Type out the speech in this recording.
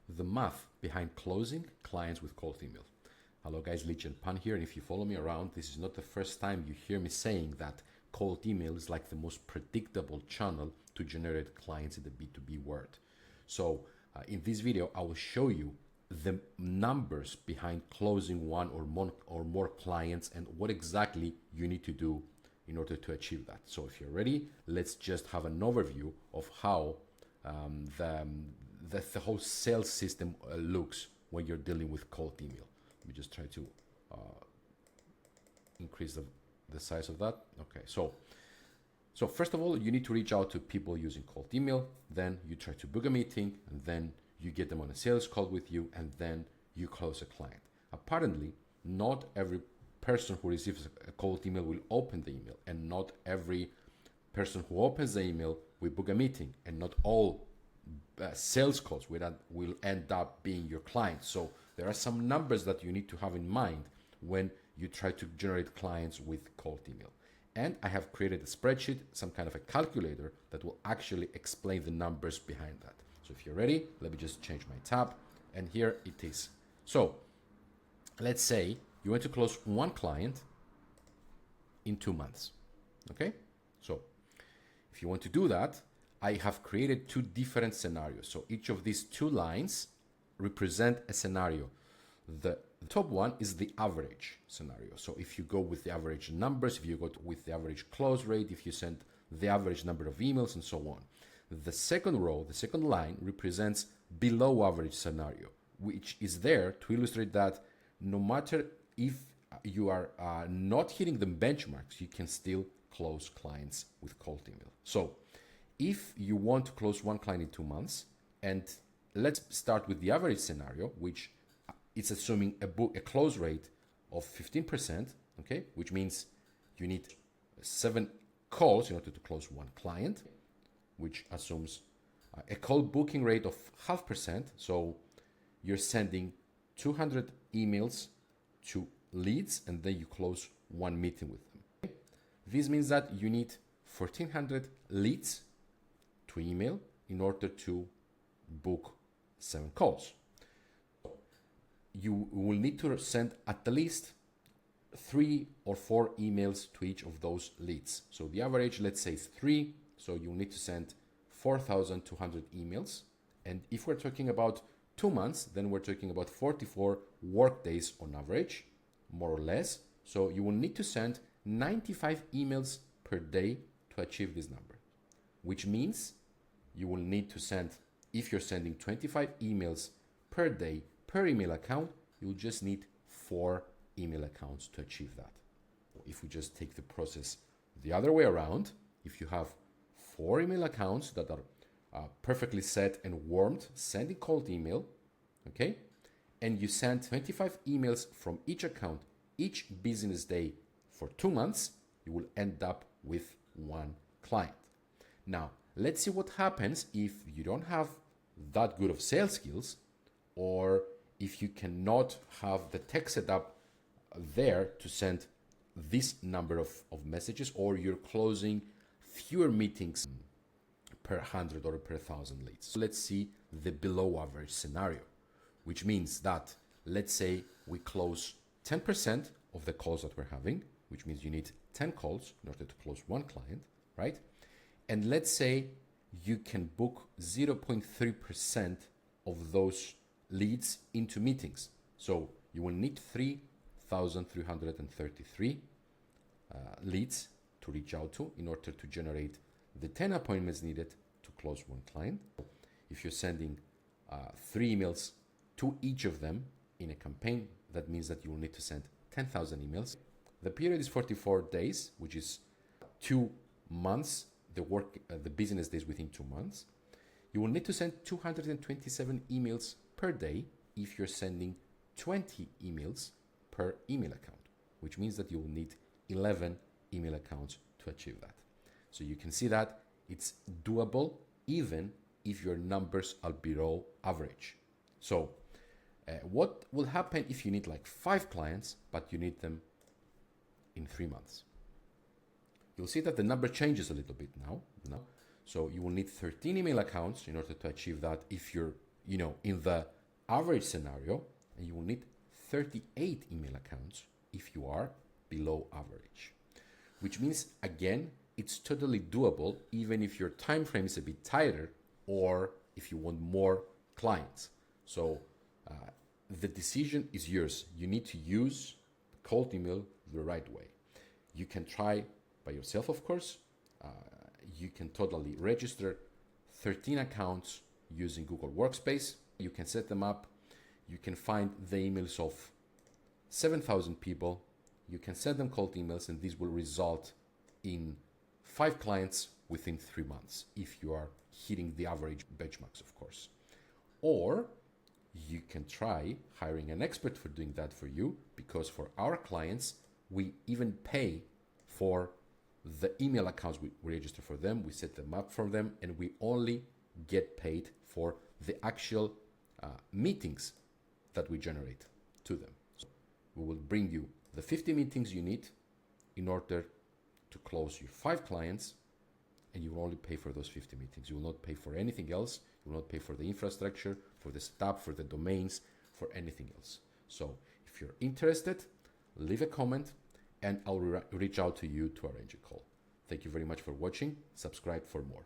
the math behind closing clients with cold email. Hello guys, Legion Pan here, and if you follow me around, this is not the first time you hear me saying that cold email is like the most predictable channel to generate clients in the B2B world. So in this video, I will show you the numbers behind closing one or more clients and what exactly you need to do in order to achieve that. So if you're ready, let's just have an overview of how the whole sales system looks when you're dealing with cold email. Let me just try to increase the size of that. Okay, so first of all, you need to reach out to people using cold email. Then you try to book a meeting, and then you get them on a sales call with you, and then you close a client. Apparently, not every person who receives a cold email will open the email, and not every person who opens the email will book a meeting, and not all sales calls will end up being your clients. So there are some numbers that you need to have in mind when you try to generate clients with cold email. And I have created a spreadsheet, some kind of a calculator that will actually explain the numbers behind that. So if you're ready, let me just change my tab, and here it is. So let's say you want to close one client in 2 months. Okay, so if you want to do that, I have created two different scenarios. So each of these two lines represent a scenario. The top one is the average scenario. So if you go with the average numbers, if you go with the average close rate, if you send the average number of emails and so on. The second row, the second line represents below average scenario, which is there to illustrate that no matter if you are not hitting the benchmarks, you can still close clients with cold email. So if you want to close one client in 2 months, and let's start with the average scenario, which it's assuming a close rate of 15%, okay, which means you need 7 calls in order to close one client, which assumes a call booking rate of 0.5%. So you're sending 200 emails to leads, and then you close one meeting with them. Okay? This means that you need 1,400 leads to email in order to book 7 calls. You will need to send at least 3 or 4 emails to each of those leads. So the average, let's say, is 3. So you need to send 4,200 emails. And if we're talking about 2 months, then we're talking about 44 work days on average, more or less. So you will need to send 95 emails per day to achieve this number, which means you will need to send, if you're sending 25 emails per day per email account, you'll just need 4 email accounts to achieve that. If we just take the process the other way around, if you have 4 email accounts that are perfectly set and warmed, sending cold email, okay, and you send 25 emails from each account each business day for 2 months, you will end up with 1 client. Now, let's see what happens if you don't have that good of sales skills, or if you cannot have the tech setup there to send this number of messages, or you're closing fewer meetings per 100 or per 1,000 leads. So let's see the below average scenario, which means that let's say we close 10% of the calls that we're having, which means you need 10 calls in order to close 1 client, right? And let's say you can book 0.3% of those leads into meetings. So you will need 3,333 leads to reach out to in order to generate the 10 appointments needed to close 1 client. If you're sending 3 emails to each of them in a campaign, that means that you will need to send 10,000 emails. The period is 44 days, which is 2 months, the business days within 2 months. You will need to send 227 emails per day if you're sending 20 emails per email account, which means that you will need 11 email accounts to achieve that. So you can see that it's doable even if your numbers are below average. So what will happen if you need like 5 clients, but you need them in 3 months? You'll see that the number changes a little bit now. So you will need 13 email accounts in order to achieve that if you're, in the average scenario, and you will need 38 email accounts if you are below average, which means, again, it's totally doable even if your time frame is a bit tighter or if you want more clients. So the decision is yours. You need to use cold email the right way. You can try by yourself, of course. You can totally register 13 accounts using Google Workspace. You can set them up. You can find the emails of 7,000 people. You can send them cold emails, and this will result in 5 clients within 3 months if you are hitting the average benchmarks, of course. Or you can try hiring an expert for doing that for you, because for our clients, we even pay for the email accounts we register for them, we set them up for them, and we only get paid for the actual meetings that we generate to them. So we will bring you the 50 meetings you need in order to close your 5 clients, and you will only pay for those 50 meetings. You will not pay for anything else. You will not pay for the infrastructure, for the staff, for the domains, for anything else. So if you're interested, leave a comment and I'll reach out to you to arrange a call. Thank you very much for watching. Subscribe for more.